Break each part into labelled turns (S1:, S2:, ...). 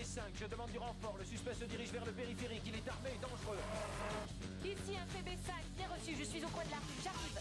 S1: PB5, je demande du renfort. Le suspect se dirige vers le périphérique. Il est armé et dangereux.
S2: Ici un PB5, bien reçu, je suis au coin de la rue, j'arrive.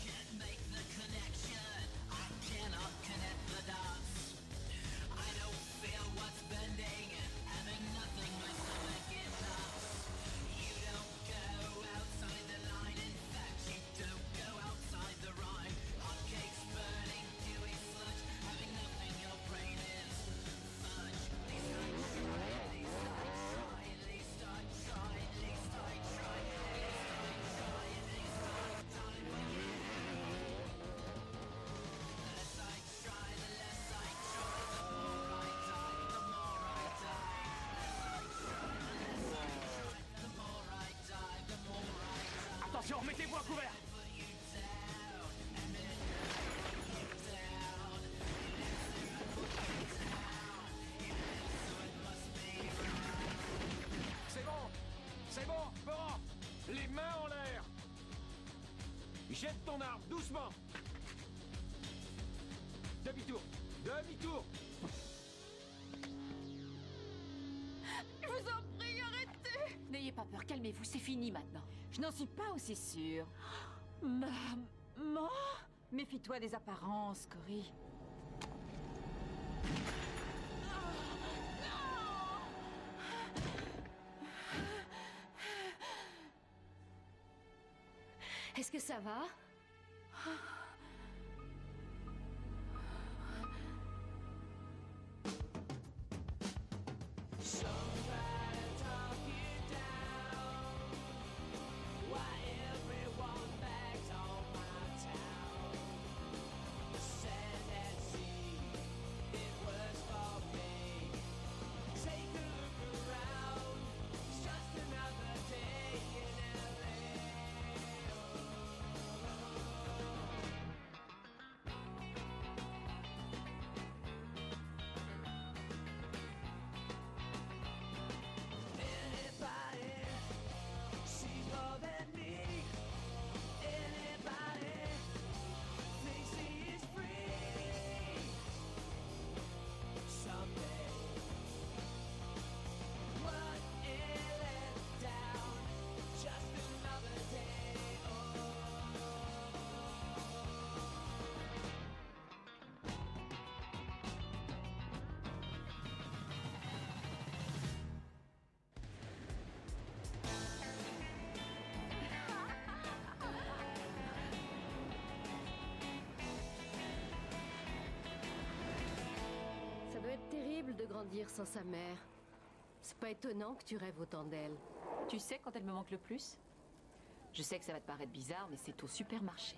S1: Attention, mettez-vous à couvert. C'est bon. C'est bon, Boran. Les mains en l'air. Jette ton arme, doucement. Demi-tour. Demi-tour.
S2: Je vous en prie, arrêtez.
S3: N'ayez pas peur, calmez-vous, c'est fini maintenant.
S2: Je n'en suis pas aussi sûre.
S3: Maman? Méfie-toi des apparences, Cory.
S2: Est-ce que ça va? Ça doit être terrible de grandir sans sa mère. C'est pas étonnant que tu rêves autant d'elle.
S3: Tu sais quand elle me manque le plus? Je sais que ça va te paraître bizarre, mais c'est au supermarché.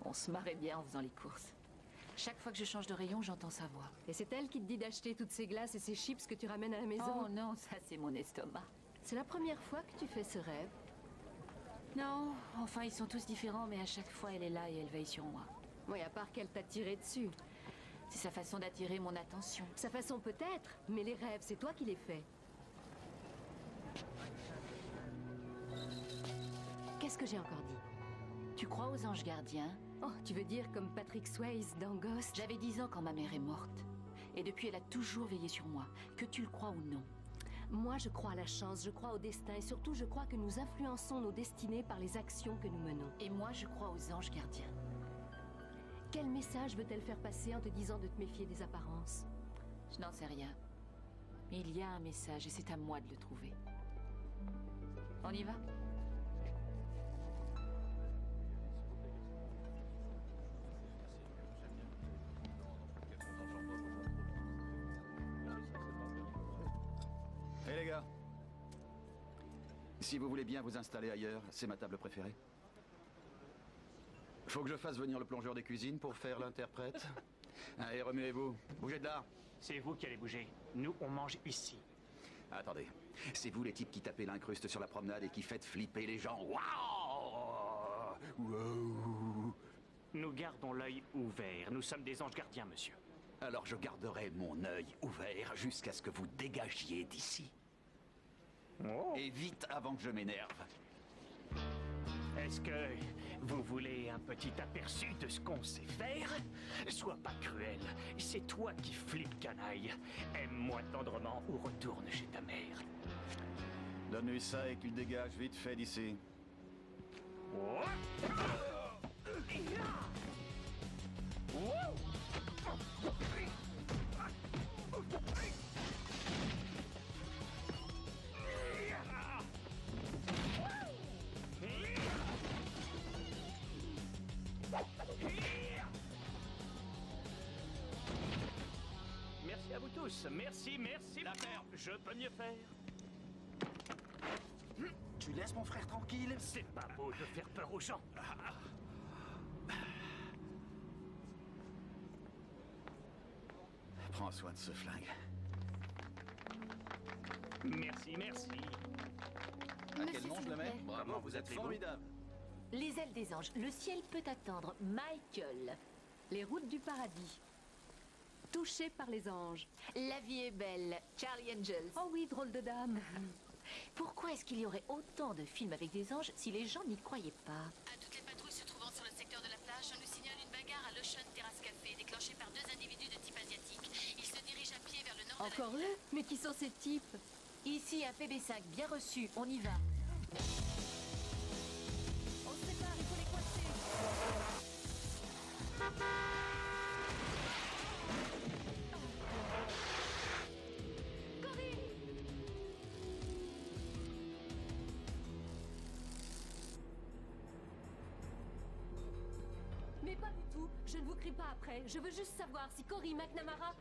S3: On se marrait bien en faisant les courses. Chaque fois que je change de rayon, j'entends sa voix.
S2: Et c'est elle qui te dit d'acheter toutes ces glaces et ces chips que tu ramènes à la maison?
S3: Oh non, ça c'est mon estomac.
S2: C'est la première fois que tu fais ce rêve?
S3: Non, enfin ils sont tous différents, mais à chaque fois elle est là et elle veille sur moi.
S2: Oui, à part qu'elle t'a tiré dessus.
S3: C'est sa façon d'attirer mon attention.
S2: Sa façon peut-être, mais les rêves, c'est toi qui les fais. Qu'est-ce que j'ai encore dit?
S3: Tu crois aux anges gardiens?
S2: Oh, tu veux dire comme Patrick Swayze dans Ghost?
S3: J'avais 10 ans quand ma mère est morte. Et depuis, elle a toujours veillé sur moi, que tu le crois ou non.
S2: Moi, je crois à la chance, je crois au destin, et surtout, je crois que nous influençons nos destinées par les actions que nous menons.
S3: Et moi, je crois aux anges gardiens.
S2: Quel message veut-elle faire passer en te disant de te méfier des apparences?
S3: Je n'en sais rien. Mais il y a un message, et c'est à moi de le trouver. On y va?
S4: Hé les gars, si vous voulez bien vous installer ailleurs, c'est ma table préférée. Faut que je fasse venir le plongeur des cuisines pour faire l'interprète. Allez, remuez-vous, bougez de là.
S5: C'est vous qui allez bouger. Nous, on mange ici.
S4: Attendez, c'est vous les types qui tapez l'incruste sur la promenade et qui faites flipper les gens. Waouh! Wow!
S5: Nous gardons l'œil ouvert. Nous sommes des anges gardiens, monsieur.
S4: Alors je garderai mon œil ouvert jusqu'à ce que vous dégagiez d'ici.
S5: Oh.
S4: Et vite avant que je m'énerve.
S5: Est-ce que Vous voulez un petit aperçu de ce qu'on sait faire? Sois pas cruel, c'est toi qui flippes, canaille. Aime-moi tendrement ou retourne chez ta mère.
S4: Donne-lui ça et qu'il dégage vite fait d'ici.
S5: Merci à vous tous. Merci, merci. La merde, je peux mieux faire.
S4: Tu laisses mon frère tranquille?
S5: C'est pas beau de faire peur aux gens.
S4: Prends soin de ce flingue.
S5: Merci, merci.
S4: À
S2: Monsieur,
S4: quel nom
S2: s'il
S4: je le
S2: vous
S4: mets?
S2: plaît.
S4: Bravo, vous êtes formidable.
S2: Les ailes des anges, le ciel peut attendre. Michael. Les routes du paradis. Touché par les anges.
S3: La vie est belle. Charlie Angels.
S2: Oh oui, drôle de dame.
S3: Pourquoi est-ce qu'il y aurait autant de films avec des anges si les gens n'y croyaient pas?
S6: À toutes les patrouilles se trouvant sur le secteur de la plage, on nous signale une bagarre à l'Ocean Terrace Café, déclenchée par 2 individus de type asiatique. Ils se dirigent à pied vers le nord de la
S2: Encore eux? Mais qui sont ces types?
S3: Ici, un PB5 bien reçu. On y va.
S2: On se sépare, il faut les coincer. Mais pas du tout. Je ne vous crie pas après. Je veux juste savoir si Cory McNamara...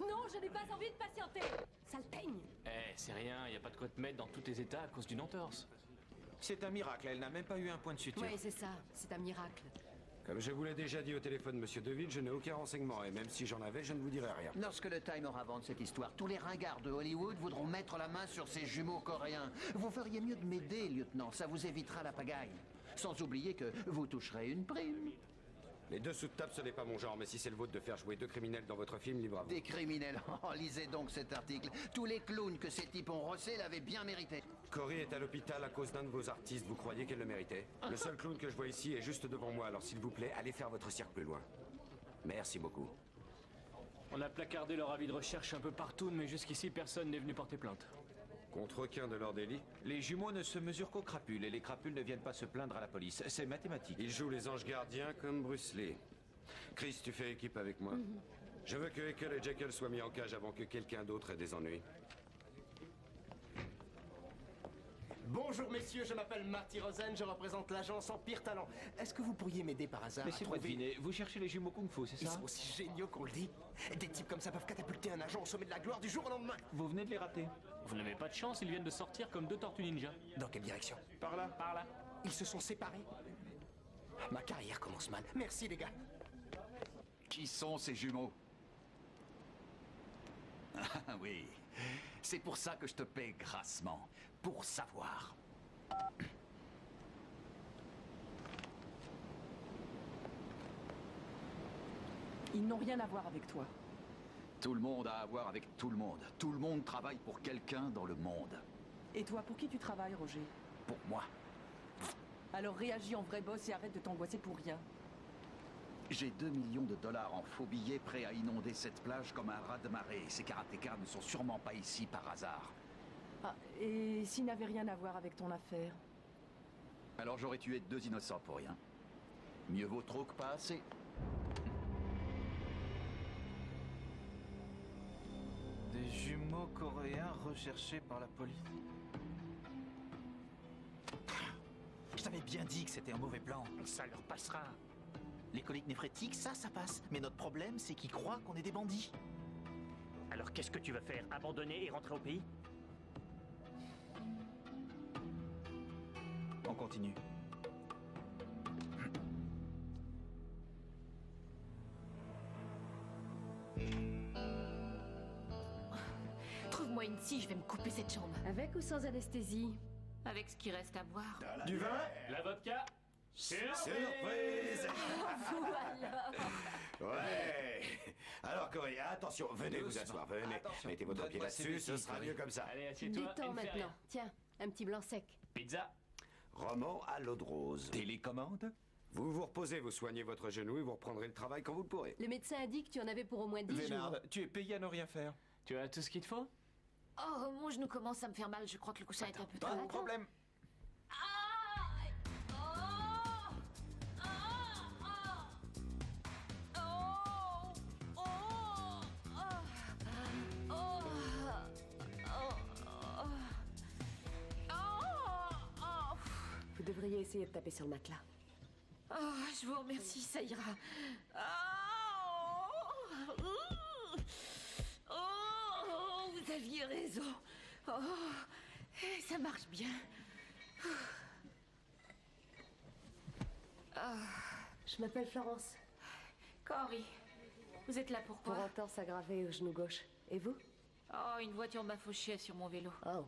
S2: Non, je n'ai pas envie de patienter. Ça le teigne.
S7: Eh, c'est rien, y a pas de quoi te mettre dans tous tes états à cause d'une entorse.
S1: C'est un miracle, elle n'a même pas eu un point de suture.
S2: Oui, c'est ça. C'est un miracle.
S8: Comme je vous l'ai déjà dit au téléphone, monsieur Deville, je n'ai aucun renseignement, et même si j'en avais, je ne vous dirai rien.
S9: Lorsque le Time aura vendu cette histoire, tous les ringards de Hollywood voudront mettre la main sur ces jumeaux coréens. Vous feriez mieux de m'aider, lieutenant, ça vous évitera la pagaille. Sans oublier que vous toucherez une prime.
S8: Les dessous de table, ce n'est pas mon genre, mais si c'est le vôtre de faire jouer 2 criminels dans votre film, libre à vous.
S9: Des criminels. Oh, lisez donc cet article. Tous les clowns que ces types ont rossés l'avaient bien mérité.
S8: Cory est à l'hôpital à cause d'un de vos artistes, vous croyez qu'elle le méritait? Le seul clown que je vois ici est juste devant moi, alors s'il vous plaît, allez faire votre cirque plus loin. Merci beaucoup.
S7: On a placardé leur avis de recherche un peu partout, mais jusqu'ici, personne n'est venu porter plainte.
S8: Contre aucun de leurs délits?
S1: Les jumeaux ne se mesurent qu'aux crapules et les crapules ne viennent pas se plaindre à la police. C'est mathématique.
S8: Ils jouent les anges gardiens comme Bruce Lee. Chris, tu fais équipe avec moi. Je veux que Ekel et Jekyll soient mis en cage avant que quelqu'un d'autre ait des ennuis.
S10: Bonjour messieurs, je m'appelle Marty Rosen, je représente l'agence Empire Talent. Est-ce que vous pourriez m'aider par hasard à
S1: Laissez-moi
S10: trouver...
S1: deviner, vous cherchez les jumeaux Kung Fu, c'est
S10: Ils
S1: ça?
S10: sont aussi géniaux qu'on le dit. Des types comme ça peuvent catapulter un agent au sommet de la gloire du jour au lendemain.
S1: Vous venez de les rater.
S7: Vous n'avez pas de chance, ils viennent de sortir comme 2 tortues ninja.
S10: Dans quelle direction?
S1: Par là.
S7: Par là.
S10: Ils se sont séparés. Ma carrière commence mal. Merci les gars.
S4: Qui sont ces jumeaux? Ah oui, c'est pour ça que je te paie grassement. Pour savoir.
S11: Ils n'ont rien à voir avec toi.
S4: Tout le monde a à voir avec tout le monde. Tout le monde travaille pour quelqu'un dans le monde.
S11: Et toi, pour qui tu travailles, Roger?
S4: Pour moi.
S11: Alors réagis en vrai boss et arrête de t'angoisser pour rien.
S4: J'ai 2 millions de dollars en faux billets prêts à inonder cette plage comme un raz-de-marée. Ces karatékas ne sont sûrement pas ici par hasard.
S11: Ah, et s'ils n'avaient rien à voir avec ton affaire?
S4: Alors j'aurais tué 2 innocents pour rien. Mieux vaut trop que pas assez.
S12: Des jumeaux coréens recherchés par la police.
S13: Je t'avais bien dit que c'était un mauvais plan.
S5: Ça leur passera.
S13: Les coliques néphrétiques, ça passe. Mais notre problème, c'est qu'ils croient qu'on est des bandits.
S5: Alors qu'est-ce que tu vas faire? Abandonner et rentrer au pays?
S13: On continue.
S3: Trouve-moi une scie, je vais me couper cette jambe.
S2: Avec ou sans anesthésie?
S3: Avec ce qui reste à boire.
S8: Du vin?
S7: La vodka?
S8: Surprise!
S3: Vous alors?
S8: Ouais! Alors, Cory, attention, venez vous asseoir, venez.
S1: Attention,
S8: Mettez votre pied
S1: donne-moi
S8: là-dessus,
S1: ces
S8: ce
S1: bêtises,
S8: sera
S1: Cory.
S8: mieux comme ça.
S7: Allez,
S2: Du
S7: assieds-toi.
S2: temps
S7: et ne fais
S2: maintenant.
S7: rien.
S2: Tiens, un petit blanc sec.
S7: Pizza.
S8: Roman à l'eau de rose.
S1: Télécommande?
S8: Vous vous reposez, vous soignez votre genou et vous reprendrez le travail quand vous le pourrez.
S2: Le médecin a dit que tu en avais pour au moins 10 jours.
S12: Vénard, tu es payé à ne rien faire.
S7: Tu as tout ce qu'il te faut?
S3: Oh, mon genou commence à me faire mal. Je crois que le coussin est un peu trop...
S12: Pas de problème.
S2: Vous devriez essayer de taper sur le matelas.
S3: Oh, je vous remercie, ça ira. Oh, vous aviez raison. Oh, ça marche bien.
S2: Je m'appelle Florence.
S3: Cory, vous êtes là pourquoi?
S2: Pour entorse aggravée au genou gauche. Et vous?
S3: Oh, une voiture m'a fauché sur mon vélo.
S2: Oh.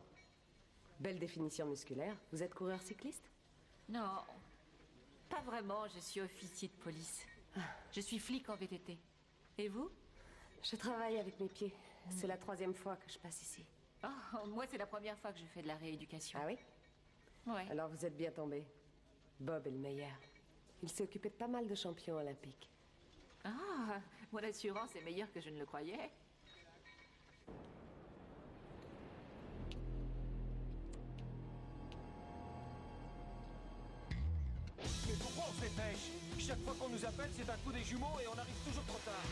S2: Belle définition musculaire. Vous êtes coureur cycliste?
S3: Non, pas vraiment. Je suis officier de police. Je suis flic en VTT. Et vous?
S2: Je travaille avec mes pieds. C'est la 3e fois que je passe ici.
S3: Oh, moi, c'est la première fois que je fais de la rééducation.
S2: Ah oui?
S3: Ouais.
S2: Alors vous êtes bien tombé. Bob est le meilleur. Il s'est occupé de pas mal de champions olympiques.
S3: Ah, mon assurance est meilleure que je ne le croyais.
S12: Mais pourquoi on se dépêche? Chaque fois qu'on nous appelle, c'est un coup des jumeaux et on arrive toujours trop tard.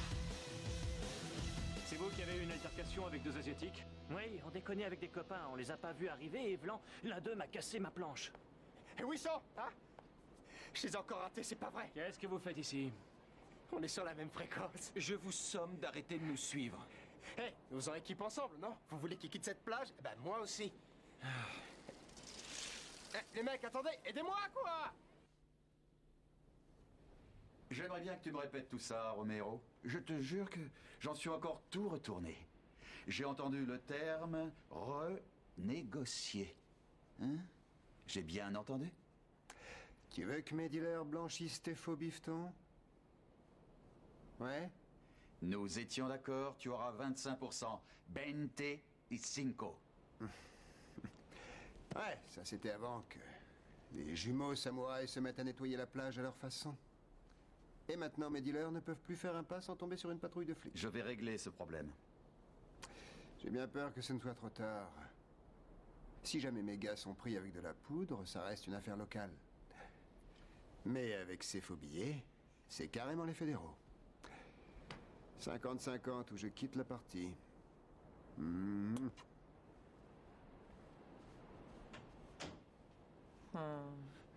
S7: C'est vous qui avez eu une altercation avec 2 Asiatiques?
S5: Oui, on déconnait avec des copains, on les a pas vus arriver et Vlan, l'un d'eux m'a cassé ma planche.
S10: Et où ils sont, hein? Je les ai encore ratés, c'est pas vrai.
S7: Qu'est-ce que vous faites ici?
S10: On est sur la même fréquence.
S12: Je vous somme d'arrêter de nous suivre.
S10: Hé, nous en équipe ensemble, non? Vous voulez qu'ils quittent cette plage? Eh ben, moi aussi. Les mecs, attendez, aidez-moi, quoi!
S4: J'aimerais bien que tu me répètes tout ça, Romero. Je te jure que j'en suis encore tout retourné. J'ai entendu le terme renégocier. Hein? J'ai bien entendu?
S14: Tu veux que mes dealers blanchissent tes faux bifetons? Ouais?
S4: Nous étions d'accord, tu auras 25%. 25.
S14: Ouais, ça c'était avant que les jumeaux samouraïs se mettent à nettoyer la plage à leur façon. Et maintenant, mes dealers ne peuvent plus faire un pas sans tomber sur une patrouille de flics.
S4: Je vais régler ce problème.
S14: J'ai bien peur que ce ne soit trop tard. Si jamais mes gars sont pris avec de la poudre, ça reste une affaire locale. Mais avec ces faux billets, c'est carrément les fédéraux. 50-50 ou je quitte la partie.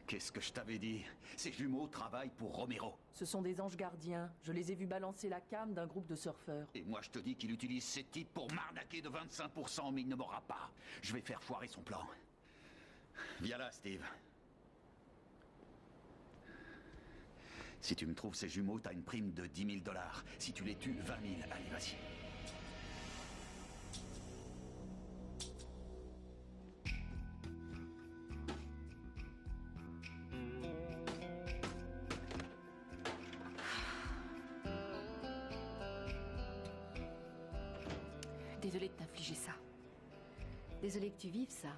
S4: Qu'est-ce que je t'avais dit? Ces jumeaux travaillent pour Romero.
S11: Ce sont des anges gardiens. Je les ai vus balancer la cam d'un groupe de surfeurs.
S4: Et moi je te dis qu'il utilise ces types pour m'arnaquer de 25%, mais il ne m'aura pas. Je vais faire foirer son plan. Viens là, Steve. Si tu me trouves ces jumeaux, t'as une prime de 10 000 $. Si tu les tues, 20 000. Allez, vas-y.
S3: Désolée de t'infliger ça.
S2: Désolée que tu vives ça.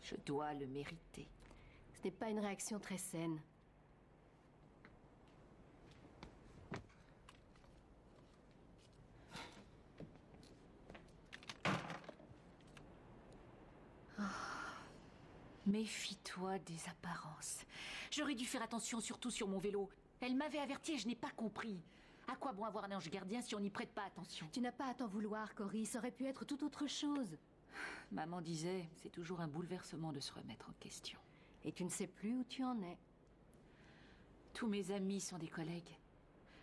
S3: Je dois le mériter.
S2: Ce n'est pas une réaction très saine.
S3: Méfie-toi des apparences. J'aurais dû faire attention surtout sur mon vélo. Elle m'avait averti et je n'ai pas compris. À quoi bon avoir un ange gardien si on n'y prête pas attention?
S2: Tu n'as pas à t'en vouloir, Cory. Ça aurait pu être tout autre chose.
S3: Maman disait, c'est toujours un bouleversement de se remettre en question.
S2: Et tu ne sais plus où tu en es.
S3: Tous mes amis sont des collègues.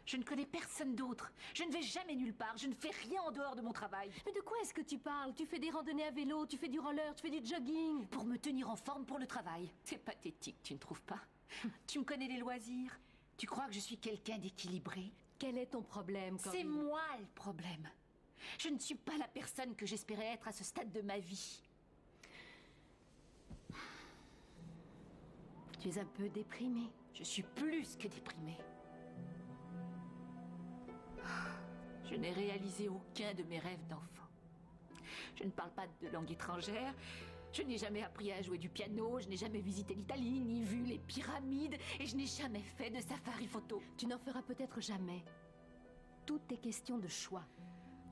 S3: Je ne connais personne d'autre. Je ne vais jamais nulle part. Je ne fais rien en dehors de mon travail.
S2: Mais de quoi est-ce que tu parles? Tu fais des randonnées à vélo, tu fais du roller, tu fais du jogging.
S3: Pour me tenir en forme pour le travail. C'est pathétique, tu ne trouves pas? Tu me connais les loisirs? Tu crois que je suis quelqu'un d'équilibré?
S2: Quel est ton problème, Cory?
S3: C'est moi le problème. Je ne suis pas la personne que j'espérais être à ce stade de ma vie.
S2: Tu es un peu déprimée.
S3: Je suis plus que déprimée. Je n'ai réalisé aucun de mes rêves d'enfant. Je ne parle pas de langue étrangère. Je n'ai jamais appris à jouer du piano, je n'ai jamais visité l'Italie, ni vu les pyramides, et je n'ai jamais fait de safari photo.
S2: Tu n'en feras peut-être jamais. Tout est question de choix.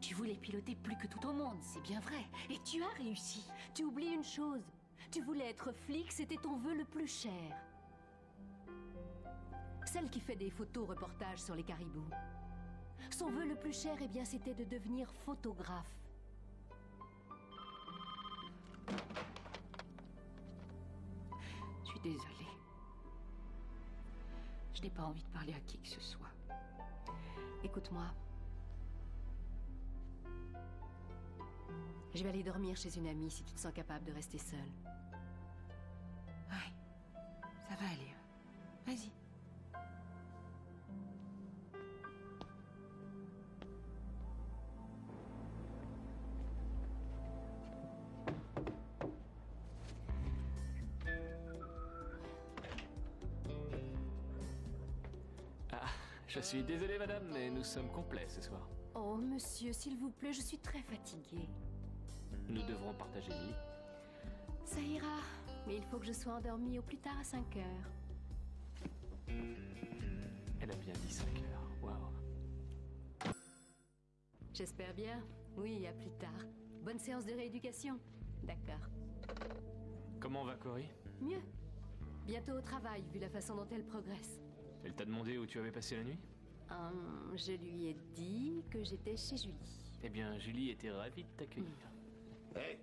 S3: Tu voulais piloter plus que tout au monde, c'est bien vrai, et tu as réussi.
S2: Tu oublies une chose. Tu voulais être flic, c'était ton vœu le plus cher. Celle qui fait des photos-reportages sur les caribous. Son vœu le plus cher, eh bien, c'était de devenir photographe.
S3: Je suis désolée. Je n'ai pas envie de parler à qui que ce soit.
S2: Écoute-moi. Je vais aller dormir chez une amie si tu te sens capable de rester seule.
S3: Ouais, ça va aller. Vas-y.
S7: Je suis désolé, madame, mais nous sommes complets ce soir.
S2: Oh, monsieur, s'il vous plaît, je suis très fatiguée.
S7: Nous devrons partager le lit.
S2: Ça ira, mais il faut que je sois endormie au plus tard à 5 heures.
S7: Elle a bien dit 5 heures, waouh.
S2: J'espère bien. Oui, à plus tard. Bonne séance de rééducation. D'accord.
S7: Comment va Cory?
S2: Mieux. Bientôt au travail, vu la façon dont elle progresse.
S7: Elle t'a demandé où tu avais passé la nuit?
S2: Je lui ai dit que j'étais chez Julie.
S7: Eh bien, Julie était ravie de t'accueillir.
S8: Hé!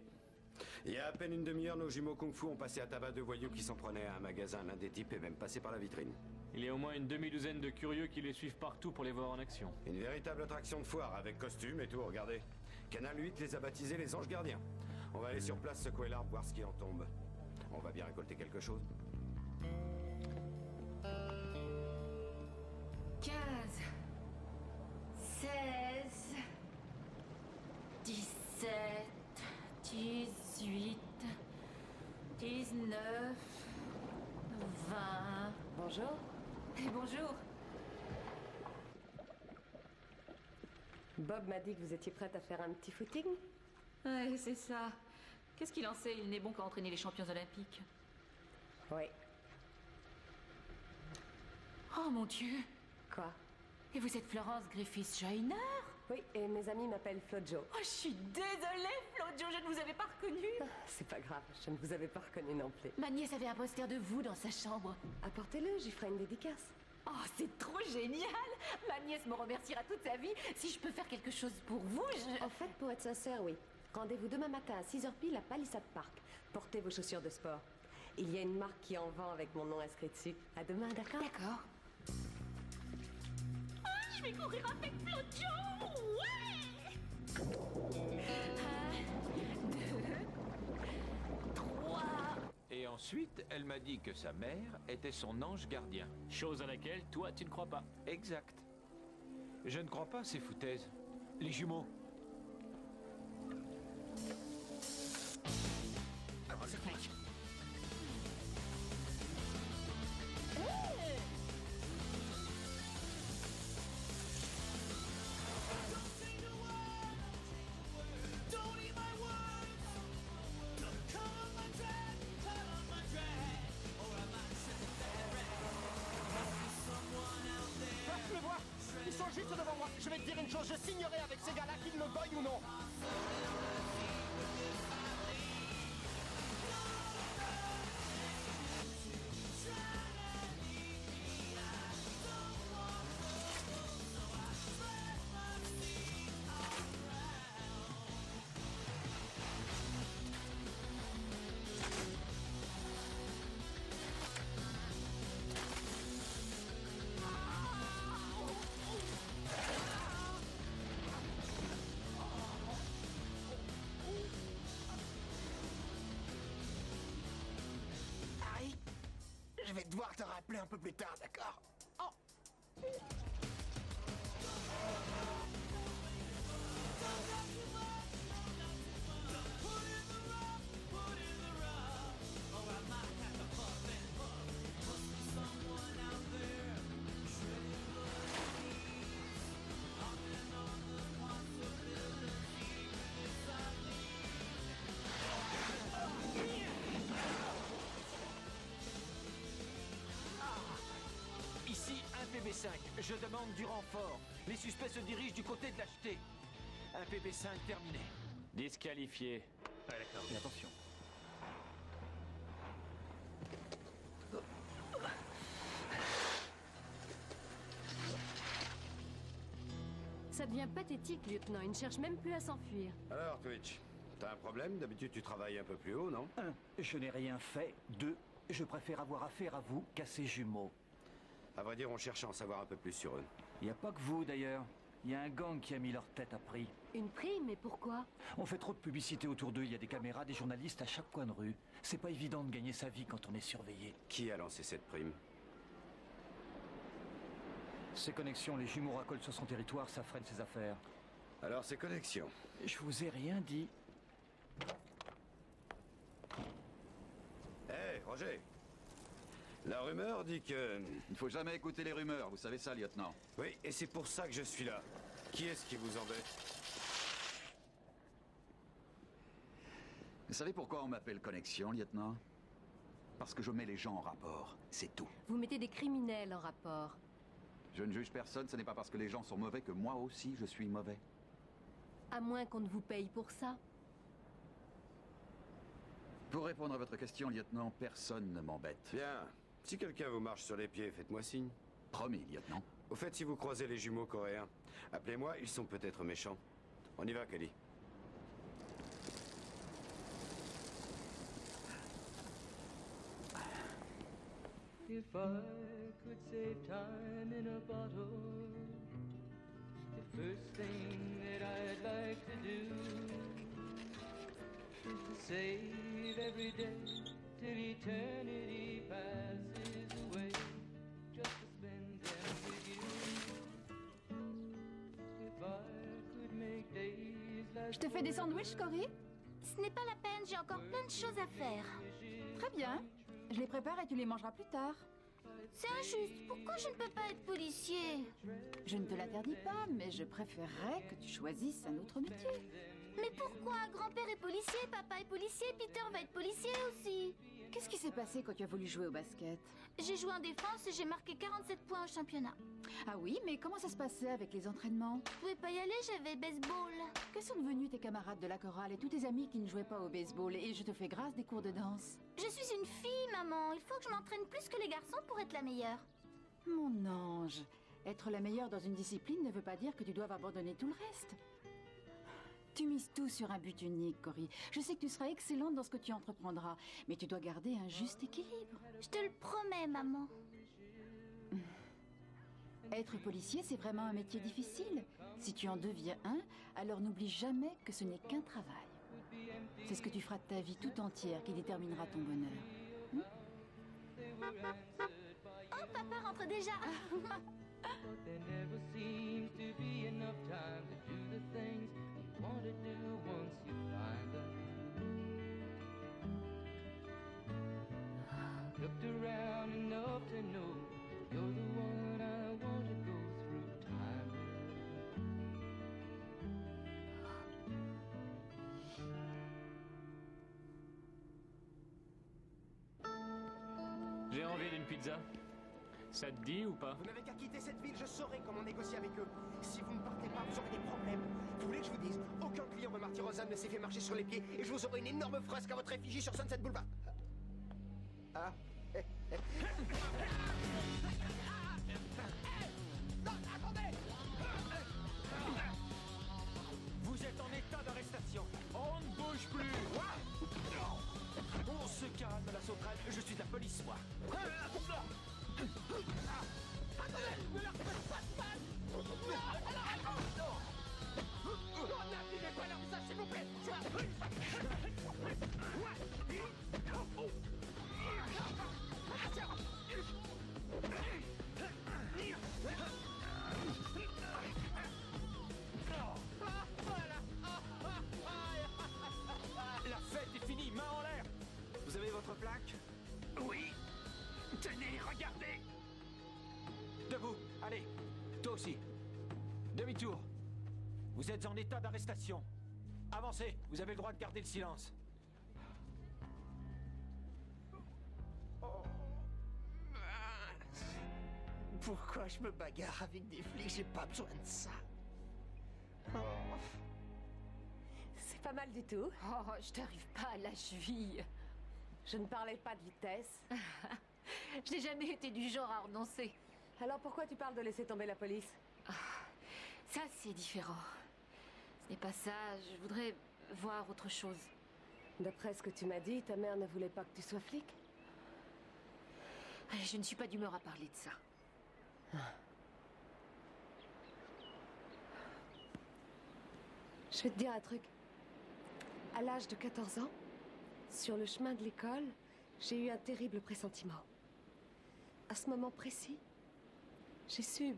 S8: Il y a à peine une demi-heure, nos jumeaux Kung-Fu ont passé à tabac deux voyous qui s'en prenaient à un magasin. L'un des types est même passé par la vitrine.
S7: Il y a au moins une demi-douzaine de curieux qui les suivent partout pour les voir en action.
S8: Une véritable attraction de foire, avec costume et tout, regardez. Canal 8 les a baptisés les anges gardiens. On va aller sur place secouer l'arbre, voir ce qui en tombe. On va bien récolter quelque chose.
S3: 15, 16, 17, 18, 19, 20...
S2: Bonjour.
S3: Et bonjour.
S2: Bob m'a dit que vous étiez prête à faire un petit footing.
S3: Ouais, c'est ça. Qu'est-ce qu'il en sait? Il n'est bon qu'à entraîner les champions olympiques.
S2: Oui.
S3: Oh mon Dieu!
S2: Quoi?
S3: Et vous êtes Florence Griffiths-Joyner?
S2: Oui, et mes amis m'appellent Flojo.
S3: Oh, je suis désolée, Flojo, je ne vous avais pas reconnu.
S2: C'est pas grave, je ne vous avais pas reconnu non plus.
S3: Ma nièce avait un poster de vous dans sa chambre.
S2: Apportez-le, j'y ferai une dédicace.
S3: Oh, c'est trop génial! Ma nièce me remerciera toute sa vie. Si je peux faire quelque chose pour vous,
S2: En fait, pour être sincère, oui. Rendez-vous demain matin à 6h pile à Palisade Park. Portez vos chaussures de sport. Il y a une marque qui en vend avec mon nom inscrit dessus. À demain, d'accord?
S3: D'accord. Je vais courir avec Flojo! Ouais! 1, 2, 3...
S15: Et ensuite, elle m'a dit que sa mère était son ange gardien.
S7: Chose à laquelle, toi, tu ne crois pas.
S15: Exact. Je ne crois pas ces foutaises. Les jumeaux.
S10: Tu me vois? Ils sont juste devant moi. Je vais te dire une chose, je signerai avec ces gars-là qu'ils me voient ou non. Harry, je vais devoir te rappeler un peu plus tard, d'accord? Oh.
S12: Je demande du renfort. Les suspects se dirigent du côté de l'acheté. Un PB5 terminé.
S7: Disqualifié.
S5: Ah, d'accord.
S12: Et attention.
S2: Ça devient pathétique, lieutenant. Il ne cherche même plus à s'enfuir.
S8: Alors, Twitch, t'as un problème? D'habitude, tu travailles un peu plus haut, non?
S12: 1. Je n'ai rien fait. 2. Je préfère avoir affaire à vous qu'à ces jumeaux.
S8: À vrai dire, on cherche à en savoir un peu plus sur eux.
S12: Il n'y a pas que vous, d'ailleurs. Il y a un gang qui a mis leur tête à prix.
S2: Une prime, mais pourquoi?
S12: On fait trop de publicité autour d'eux. Il y a des caméras, des journalistes à chaque coin de rue. C'est pas évident de gagner sa vie quand on est surveillé.
S8: Qui a lancé cette prime?
S12: Ces connexions, les jumeaux racolent sur son territoire, ça freine ses affaires.
S8: Alors, ces connexions?
S12: Je vous ai rien dit.
S8: Hé, Roger! La rumeur dit que...
S4: Il ne faut jamais écouter les rumeurs, vous savez ça, lieutenant.
S8: Oui, et c'est pour ça que je suis là. Qui est-ce qui vous embête?
S4: Vous savez pourquoi on m'appelle Connexion, lieutenant? Parce que je mets les gens en rapport, c'est tout.
S2: Vous mettez des criminels en rapport.
S4: Je ne juge personne, ce n'est pas parce que les gens sont mauvais que moi aussi je suis mauvais.
S2: À moins qu'on ne vous paye pour ça.
S4: Pour répondre à votre question, lieutenant, personne ne m'embête.
S8: Bien. Si quelqu'un vous marche sur les pieds, faites-moi signe.
S4: Promis, lieutenant.
S8: Au fait, si vous croisez les jumeaux coréens, appelez-moi, ils sont peut-être méchants. On y va, Kelly.
S16: If I could save time in a bottle, the first thing that I'd like to do is to save every day till eternity passes away, just to spend them with you. If I could make days like...
S11: Je te fais des sandwichs, Cory?
S6: Ce n'est pas la peine, j'ai encore plein de choses à faire.
S11: Très bien. Je les prépare et tu les mangeras plus tard.
S6: C'est injuste. Pourquoi je ne peux pas être policier?
S11: Je ne te l'interdis pas, mais je préférerais que tu choisisses un autre métier.
S6: Mais pourquoi? Grand-père est policier, papa est policier, Peter va être policier aussi.
S11: Qu'est-ce qui s'est passé quand tu as voulu jouer au basket?
S6: J'ai joué en défense et j'ai marqué 47 points au championnat.
S11: Ah oui, mais comment ça se passait avec les entraînements?
S6: Je pouvais pas y aller, j'avais baseball.
S11: Que sont devenus tes camarades de la chorale et tous tes amis qui ne jouaient pas au baseball? Et je te fais grâce des cours de danse.
S6: Je suis une fille, maman. Il faut que je m'entraîne plus que les garçons pour être la meilleure.
S11: Mon ange, être la meilleure dans une discipline ne veut pas dire que tu dois abandonner tout le reste. Tu mises tout sur un but unique, Cory. Je sais que tu seras excellente dans ce que tu entreprendras, mais tu dois garder un juste équilibre.
S6: Je te le promets, maman.
S11: Être policier, c'est vraiment un métier difficile. Si tu en deviens un, alors n'oublie jamais que ce n'est qu'un travail. C'est ce que tu feras de ta vie tout entière qui déterminera ton bonheur.
S6: Oh, papa rentre déjà.
S16: But there never seems to be enough time to do the things you want to do once you find them. Looked around enough to know you're the one I want to go through time
S7: J'ai envie d'une pizza. Ça te dit ou pas?
S10: Vous n'avez qu'à quitter cette ville, je saurai comment négocier avec eux. Si vous ne partez pas, vous aurez des problèmes. Vous voulez que je vous dise, aucun client de Marty Rosen ne s'est fait marcher sur les pieds et je vous aurai une énorme fresque à votre effigie sur Sunset Boulevard. Ah. Non, attendez!
S12: Vous êtes en état d'arrestation. On ne bouge plus. On se calme, la sauterelle. Je suis de la police, moi.
S10: Attendez, ne leur faites pas de mal! Non, n'abîmez pas leur visage, s'il vous plaît!
S12: La fête est finie, main en l'air. Vous avez votre plaque?
S5: Oui. Tenez, regardez.
S12: Debout, allez, toi aussi. Demi-tour. Vous êtes en état d'arrestation. Avancez, vous avez le droit de garder le silence.
S10: Pourquoi je me bagarre avec des flics? J'ai pas besoin de ça. Oh.
S2: C'est pas mal du tout.
S3: Oh, je t'arrive pas à la cheville.
S2: Je ne parlais pas de vitesse.
S3: Je n'ai jamais été du genre à renoncer.
S2: Alors pourquoi tu parles de laisser tomber la police?
S3: Ça, c'est différent. Ce n'est pas ça. Je voudrais voir autre chose.
S2: D'après ce que tu m'as dit, ta mère ne voulait pas que tu sois flic?
S3: Je ne suis pas d'humeur à parler de ça.
S2: Je vais te dire un truc. À l'âge de 14 ans, sur le chemin de l'école, j'ai eu un terrible pressentiment. À ce moment précis, j'ai su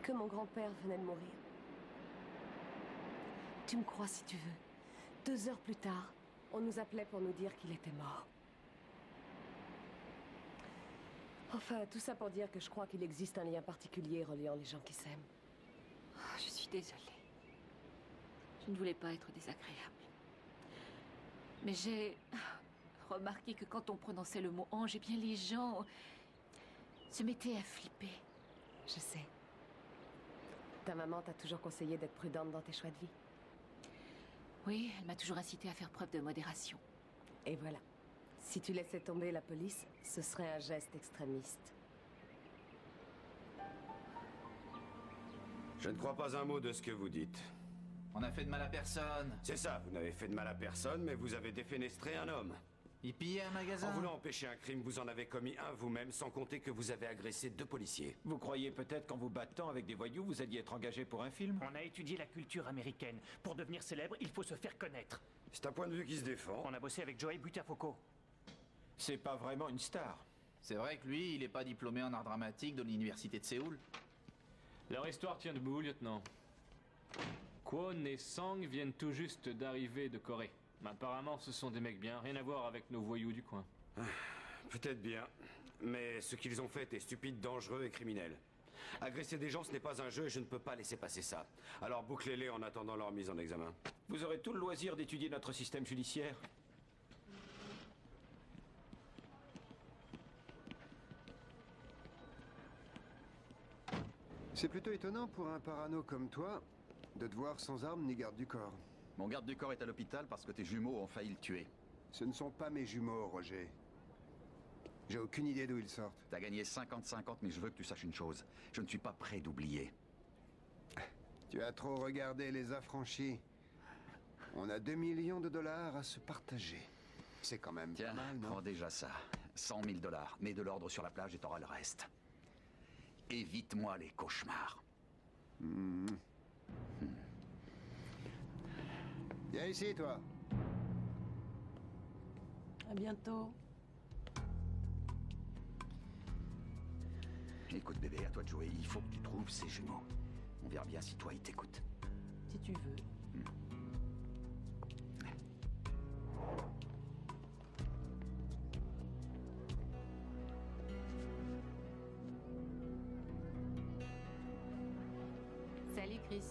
S2: que mon grand-père venait de mourir. Tu me crois si tu veux. 2 heures plus tard, on nous appelait pour nous dire qu'il était mort. Enfin, tout ça pour dire que je crois qu'il existe un lien particulier reliant les gens qui s'aiment.
S3: Oh, je suis désolée. Je ne voulais pas être désagréable. Mais j'ai remarqué que quand on prononçait le mot ange, eh bien les gens se mettaient à flipper.
S2: Je sais. Ta maman t'a toujours conseillé d'être prudente dans tes choix de vie.
S3: Oui, elle m'a toujours incité à faire preuve de modération.
S2: Et voilà. Si tu laissais tomber la police, ce serait un geste extrémiste.
S8: Je ne crois pas un mot de ce que vous dites.
S13: On n'a fait de mal à personne.
S8: C'est ça, vous n'avez fait de mal à personne, mais vous avez défenestré un homme.
S13: Il pillait un magasin.
S8: En voulant empêcher un crime, vous en avez commis un vous-même, sans compter que vous avez agressé 2 policiers.
S12: Vous croyez peut-être qu'en vous battant avec des voyous, vous alliez être engagé pour un film?
S5: On a étudié la culture américaine. Pour devenir célèbre, il faut se faire connaître.
S8: C'est un point de vue qui se défend.
S5: On a bossé avec Joey Buttafuoco.
S12: C'est pas vraiment une star.
S13: C'est vrai que lui, il est pas diplômé en art dramatique de l'université de Séoul.
S7: Leur histoire tient debout, lieutenant. Kwon et Sang viennent tout juste d'arriver de Corée. Apparemment, ce sont des mecs bien, rien à voir avec nos voyous du coin.
S8: Peut-être bien, mais ce qu'ils ont fait est stupide, dangereux et criminel. Agresser des gens, ce n'est pas un jeu et je ne peux pas laisser passer ça. Alors bouclez-les en attendant leur mise en examen.
S12: Vous aurez tout le loisir d'étudier notre système judiciaire.
S14: C'est plutôt étonnant pour un parano comme toi de te voir sans arme ni garde du corps.
S4: Mon garde du corps est à l'hôpital parce que tes jumeaux ont failli le tuer.
S14: Ce ne sont pas mes jumeaux, Roger. J'ai aucune idée d'où ils sortent.
S4: T'as gagné 50-50, mais je veux que tu saches une chose. Je ne suis pas prêt d'oublier.
S14: Tu as trop regardé les affranchis. On a 2 millions de dollars à se partager. C'est quand même
S4: Tiens,
S14: pas mal, non?
S4: prends déjà ça. 100 000 $. Mets de l'ordre sur la plage et t'auras le reste. Évite-moi les cauchemars.
S14: Viens ici, toi.
S11: À bientôt.
S4: Écoute, bébé, à toi de jouer. Il faut que tu trouves ces jumeaux. On verra bien si toi, il t'écoute.
S11: Si tu veux.
S3: Salut Chris.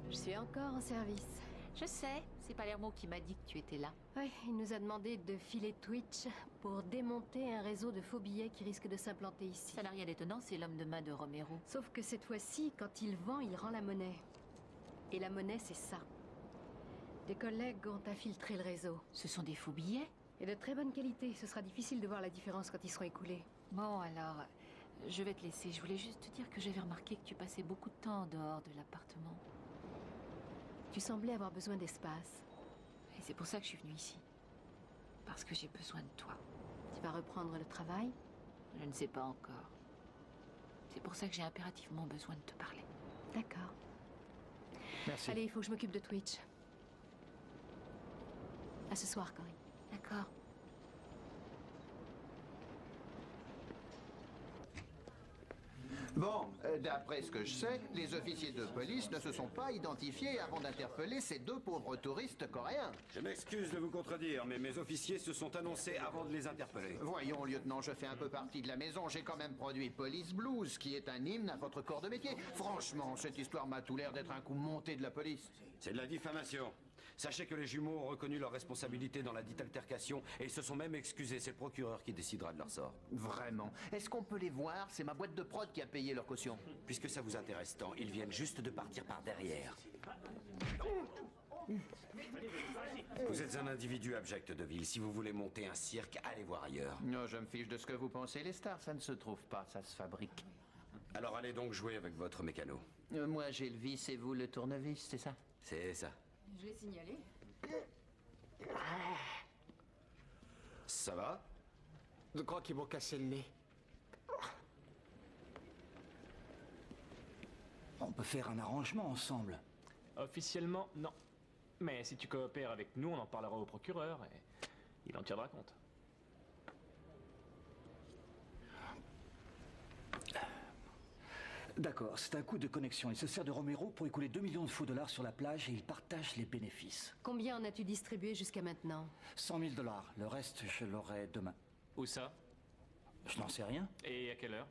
S17: Je suis encore en service.
S3: Je sais, c'est Palermo qui m'a dit que tu étais là.
S17: Oui, il nous a demandé de filer Twitch pour démonter un réseau de faux billets qui risque de s'implanter ici.
S3: Ça n'a rien d'étonnant, c'est l'homme de main de Romero.
S17: Sauf que cette fois-ci, quand il vend, il rend la monnaie. Et la monnaie, c'est ça. Des collègues ont infiltré le réseau.
S3: Ce sont des faux billets?
S17: Et de très bonne qualité. Ce sera difficile de voir la différence quand ils seront écoulés.
S3: Bon, alors, je vais te laisser. Je voulais juste te dire que j'avais remarqué que tu passais beaucoup de temps en dehors de l'appartement.
S17: Tu semblais avoir besoin d'espace.
S3: Et c'est pour ça que je suis venue ici. Parce que j'ai besoin de toi.
S17: Tu vas reprendre le travail?
S3: Je ne sais pas encore. C'est pour ça que j'ai impérativement besoin de te parler.
S17: D'accord.
S12: Merci.
S17: Allez, il faut que je m'occupe de Twitch. À ce soir, Cory.
S3: D'accord.
S9: Bon, d'après ce que je sais, les officiers de police ne se sont pas identifiés avant d'interpeller ces 2 pauvres touristes coréens.
S8: Je m'excuse de vous contredire, mais mes officiers se sont annoncés avant de les interpeller.
S9: Voyons, lieutenant, je fais un peu partie de la maison. J'ai quand même produit Police Blues, qui est un hymne à votre corps de métier. Franchement, cette histoire m'a tout l'air d'être un coup monté de la police.
S8: C'est de la diffamation. Sachez que les jumeaux ont reconnu leur responsabilité dans la dite altercation et ils se sont même excusés. C'est le procureur qui décidera de leur sort.
S9: Vraiment? Est-ce qu'on peut les voir? C'est ma boîte de prod qui a payé leur caution.
S8: Puisque ça vous intéresse tant, ils viennent juste de partir par derrière. Vous êtes un individu abject de ville. Si vous voulez monter un cirque, allez voir ailleurs.
S9: Non, je me fiche de ce que vous pensez. Les stars, ça ne se trouve pas, ça se fabrique.
S8: Alors allez donc jouer avec votre mécano.
S9: Moi, j'ai le vis et vous le tournevis, c'est ça?
S8: C'est ça.
S11: Je l'ai signalé.
S8: Ça va?
S10: Je crois qu'ils m'ont cassé le nez.
S18: On peut faire un arrangement ensemble.
S7: Officiellement, non. Mais si tu coopères avec nous, on en parlera au procureur et il en tiendra compte.
S18: D'accord, c'est un coup de connexion. Il se sert de Romero pour écouler 2 millions de faux dollars sur la plage et il partage les bénéfices.
S17: Combien en as-tu distribué jusqu'à maintenant?
S18: 100 000 $. Le reste, je l'aurai demain.
S7: Où ça?
S18: Je n'en sais rien.
S7: Et à quelle heure?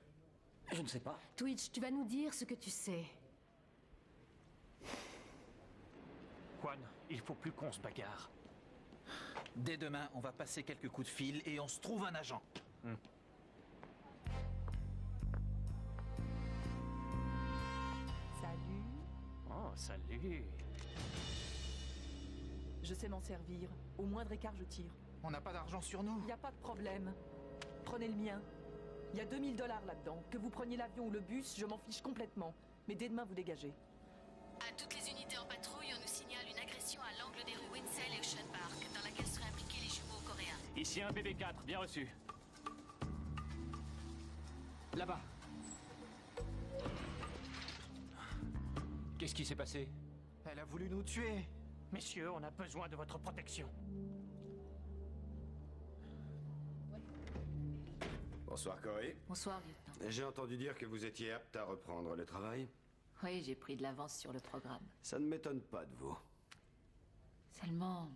S18: Je ne sais pas.
S17: Twitch, tu vas nous dire ce que tu sais.
S5: Juan, il faut plus qu'on se bagarre.
S13: Dès demain, on va passer quelques coups de fil et on se trouve un agent.
S19: Salut.
S5: Oh, salut.
S19: Je sais m'en servir. Au moindre écart, je tire.
S13: On n'a pas d'argent sur nous.
S19: Y a pas de problème. Prenez le mien. Il y a 2000 $ là-dedans. Que vous preniez l'avion ou le bus, je m'en fiche complètement. Mais dès demain, vous dégagez.
S6: À toutes les unités en patrouille, on nous signale une agression à l'angle des rues Winsell et Ocean Park, dans laquelle seraient impliqués les jumeaux coréens.
S7: Ici un BB4, bien reçu.
S12: Là-bas. Qu'est-ce qui s'est passé?
S13: Elle a voulu nous tuer.
S5: Messieurs, on a besoin de votre protection.
S8: Bonsoir, Corey.
S3: Bonsoir, lieutenant.
S8: J'ai entendu dire que vous étiez apte à reprendre le travail.
S3: Oui, j'ai pris de l'avance sur le programme.
S8: Ça ne m'étonne pas de vous.
S3: Seulement...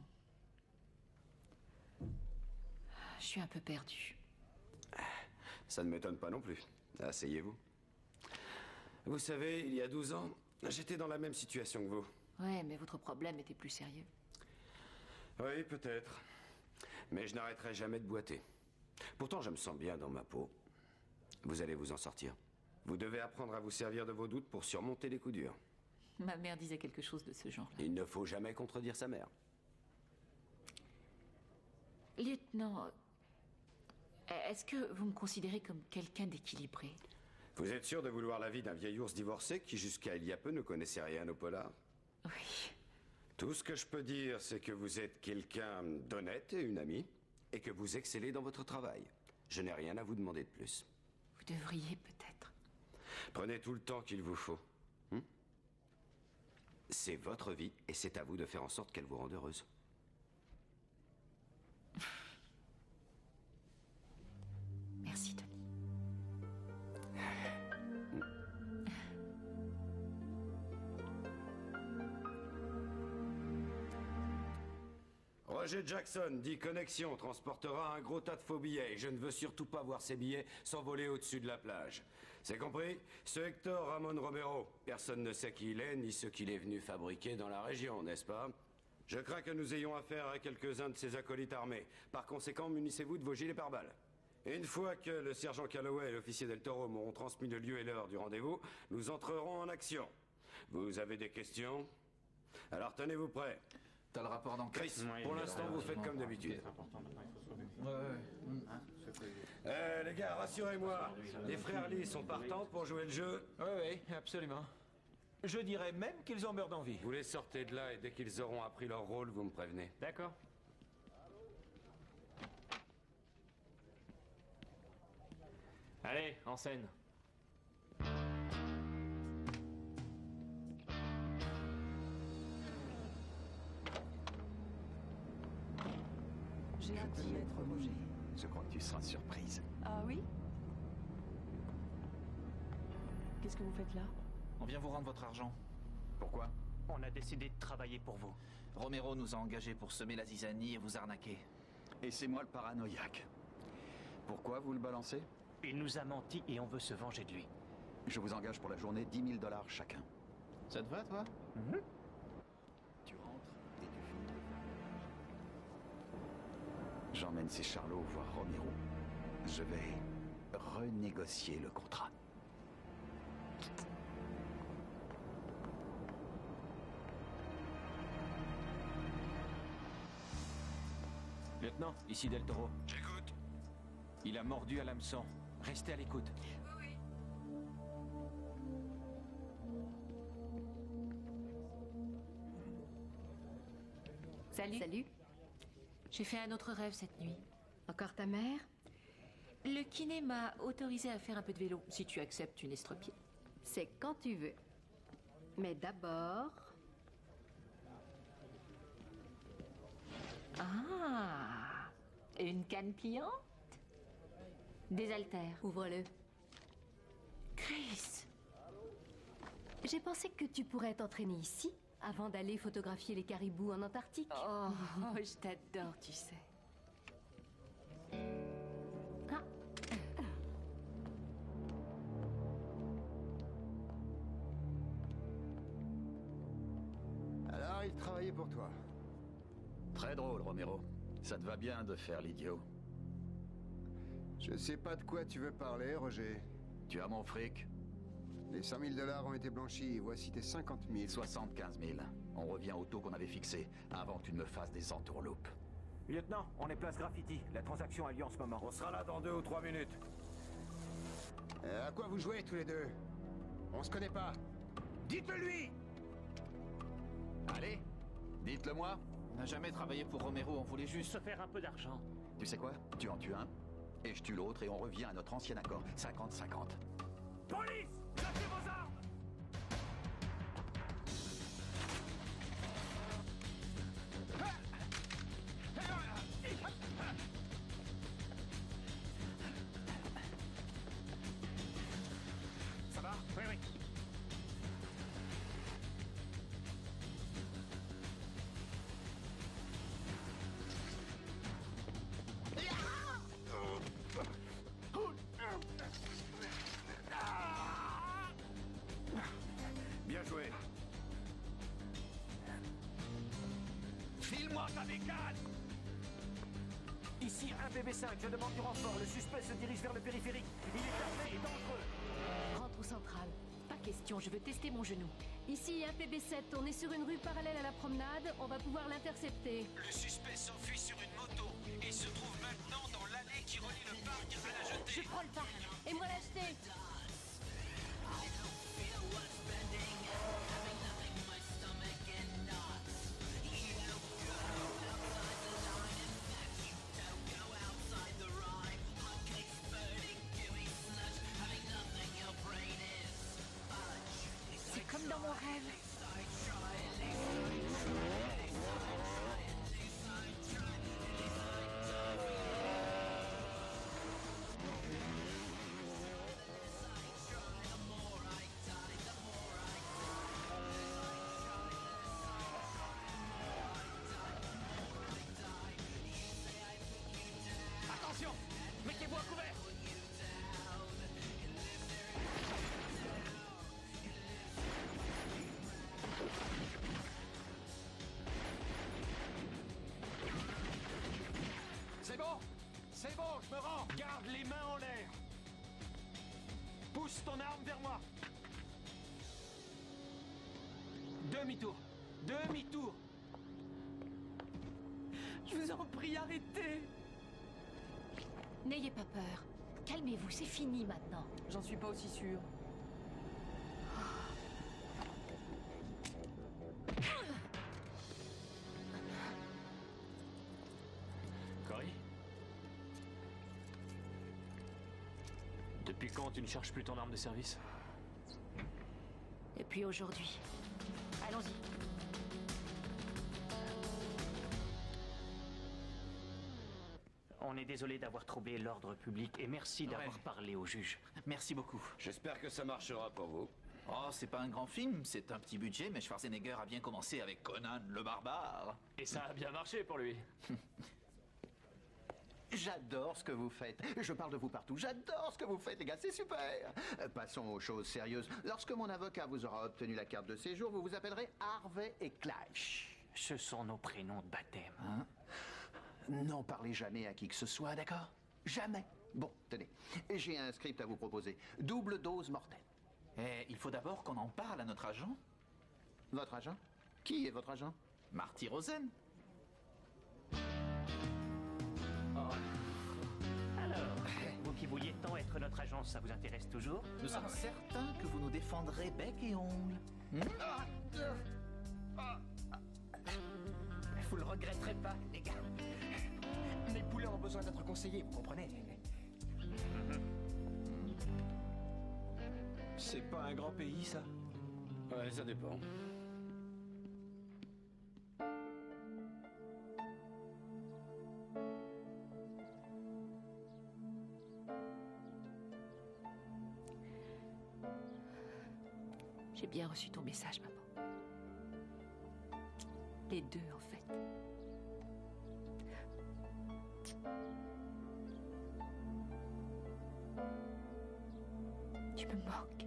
S3: je suis un peu perdue.
S8: Ça ne m'étonne pas non plus. Asseyez-vous. Vous savez, il y a 12 ans, j'étais dans la même situation que vous.
S3: Ouais, mais votre problème était plus sérieux.
S8: Oui, peut-être. Mais je n'arrêterai jamais de boiter. Pourtant, je me sens bien dans ma peau. Vous allez vous en sortir. Vous devez apprendre à vous servir de vos doutes pour surmonter les coups durs.
S3: Ma mère disait quelque chose de ce genre-là.
S8: Il ne faut jamais contredire sa mère.
S3: Lieutenant, est-ce que vous me considérez comme quelqu'un d'équilibré?
S8: Vous êtes sûr de vouloir la vie d'un vieil ours divorcé qui, jusqu'à il y a peu, ne connaissait rien au polar?
S3: Oui.
S8: Tout ce que je peux dire, c'est que vous êtes quelqu'un d'honnête et une amie, et que vous excellez dans votre travail. Je n'ai rien à vous demander de plus.
S3: Vous devriez peut-être.
S8: Prenez tout le temps qu'il vous faut. C'est votre vie, et c'est à vous de faire en sorte qu'elle vous rende heureuse.
S3: Merci, Tony.
S8: Roger Jackson, dit Connexion, transportera un gros tas de faux billets. Et je ne veux surtout pas voir ces billets s'envoler au-dessus de la plage. C'est compris? Ce Hector Ramon Romero, personne ne sait qui il est, ni ce qu'il est venu fabriquer dans la région, n'est-ce pas? Je crains que nous ayons affaire à quelques-uns de ses acolytes armés. Par conséquent, munissez-vous de vos gilets pare-balles. Une fois que le sergent Calloway et l'officier Del Toro m'auront transmis le lieu et l'heure du rendez-vous, nous entrerons en action. Vous avez des questions? Alors tenez-vous prêts.
S13: T'as le rapport d'enquête?
S8: Chris, pour l'instant, vous faites comme d'habitude. Les gars, rassurez-moi. Les frères Lee sont partants pour jouer le jeu?
S12: Oui, absolument. Je dirais même qu'ils en meurent d'envie.
S8: Vous les sortez de là et dès qu'ils auront appris leur rôle, vous me prévenez.
S7: D'accord. Allez, en scène.
S19: J'ai hâte d'y être, Roger.
S4: Je crois que tu seras surprise.
S19: Ah oui? Qu'est-ce que vous faites là?
S13: On vient vous rendre votre argent.
S12: Pourquoi?
S5: On a décidé de travailler pour vous.
S13: Romero nous a engagés pour semer la zizanie et vous arnaquer.
S4: Et c'est moi le paranoïaque. Pourquoi vous le balancez?
S5: Il nous a menti et on veut se venger de lui.
S4: Je vous engage pour la journée 10 000 $ chacun.
S13: Ça te va, toi?
S4: Tu rentres et tu finis. J'emmène ces charlots voir Romero. Je vais renégocier le contrat.
S12: Lieutenant, ici Del Toro.
S8: J'écoute.
S12: Il a mordu à l'hameçon. Restez à l'écoute.
S3: Salut.
S17: Salut.
S3: J'ai fait un autre rêve cette nuit.
S17: Encore ta mère?
S3: Le kiné m'a autorisé à faire un peu de vélo, si tu acceptes une estropiée.
S17: C'est quand tu veux. Mais d'abord...
S3: Ah, une canne pliante? Des haltères.
S17: Ouvre-le.
S3: Chris!
S17: J'ai pensé que tu pourrais t'entraîner ici, avant d'aller photographier les caribous en Antarctique.
S3: Oh, je t'adore, tu sais.
S17: Ah.
S14: Alors, il travaillait pour toi.
S4: Très drôle, Romero. Ça te va bien de faire l'idiot.
S14: Je sais pas de quoi tu veux parler, Roger.
S4: Tu as mon fric?
S14: Les 100 000 $ ont été blanchis, voici tes 50 000.
S4: 75 000. On revient au taux qu'on avait fixé, avant que tu ne me fasses des entourloupes.
S12: Lieutenant, on est place Graffiti. La transaction a lieu en ce moment.
S8: On sera là dans 2 ou 3 minutes.
S14: À quoi vous jouez tous les deux? On se connaît pas. Dites-le-lui!
S4: Allez, dites-le moi.
S13: On n'a jamais travaillé pour Romero, on voulait juste
S5: Se faire un peu d'argent.
S4: Tu sais quoi? Tu en tues un, et je tue l'autre, et on revient à notre ancien accord. 50-50.
S5: Police! Lâchez vos armes! Ça va? Oui, oui.
S8: Bien joué.
S5: File-moi ta bécane!
S12: Ici, un PB5, je demande du renfort. Le suspect se dirige vers le périphérique. Il est armé et dangereux.
S17: Rentre au central.
S3: Pas question, je veux tester mon genou.
S17: Ici, un PB7, on est sur une rue parallèle à la promenade, on va pouvoir l'intercepter.
S20: Le suspect s'enfuit sur une moto et se trouve maintenant dans l'allée qui relie le parc à la jetée.
S17: Je prends le parc. Et moi l'acheter.
S3: C'est comme dans mon rêve.
S5: Attention! Mettez-vous à couvert!
S1: C'est bon! C'est bon, je me rends!
S5: Garde les mains en l'air! Pousse ton arme vers moi! Demi-tour! Demi-tour!
S19: Je vous en prie, arrêtez.
S3: N'ayez pas peur. Calmez-vous, c'est fini maintenant.
S19: J'en suis pas aussi sûre.
S7: Cory? Depuis quand tu ne charges plus ton arme de service?
S3: Et puis aujourd'hui. Allons-y.
S5: On est désolé d'avoir troublé l'ordre public et merci d'avoir parlé au juge.
S13: Merci beaucoup.
S8: J'espère que ça marchera pour vous.
S13: Oh, c'est pas un grand film, c'est un petit budget, mais Schwarzenegger a bien commencé avec Conan le barbare.
S7: Et ça a bien marché pour lui.
S9: J'adore ce que vous faites. Je parle de vous partout. J'adore ce que vous faites, les gars. C'est super. Passons aux choses sérieuses. Lorsque mon avocat vous aura obtenu la carte de séjour, vous vous appellerez Harvey et Clash.
S5: Ce sont nos prénoms de baptême.
S9: Hein? N'en parlez jamais à qui que ce soit, d'accord? Jamais. Bon, tenez. J'ai un script à vous proposer. Double dose mortelle.
S13: Eh, il faut d'abord qu'on en parle à notre agent.
S9: Votre agent? Qui est votre agent?
S13: Marty Rosen.
S5: Alors, vous qui vouliez tant être notre agent, ça vous intéresse toujours?
S13: Nous sommes certains que vous nous défendrez bec et ongle.
S12: Vous le regretterez pas, les gars. Les poulets ont besoin d'être conseillés, vous comprenez? C'est pas un grand pays, ça?
S8: Ouais, ça dépend.
S3: J'ai bien reçu ton message, maman. Les deux, en fait. Tu me manques.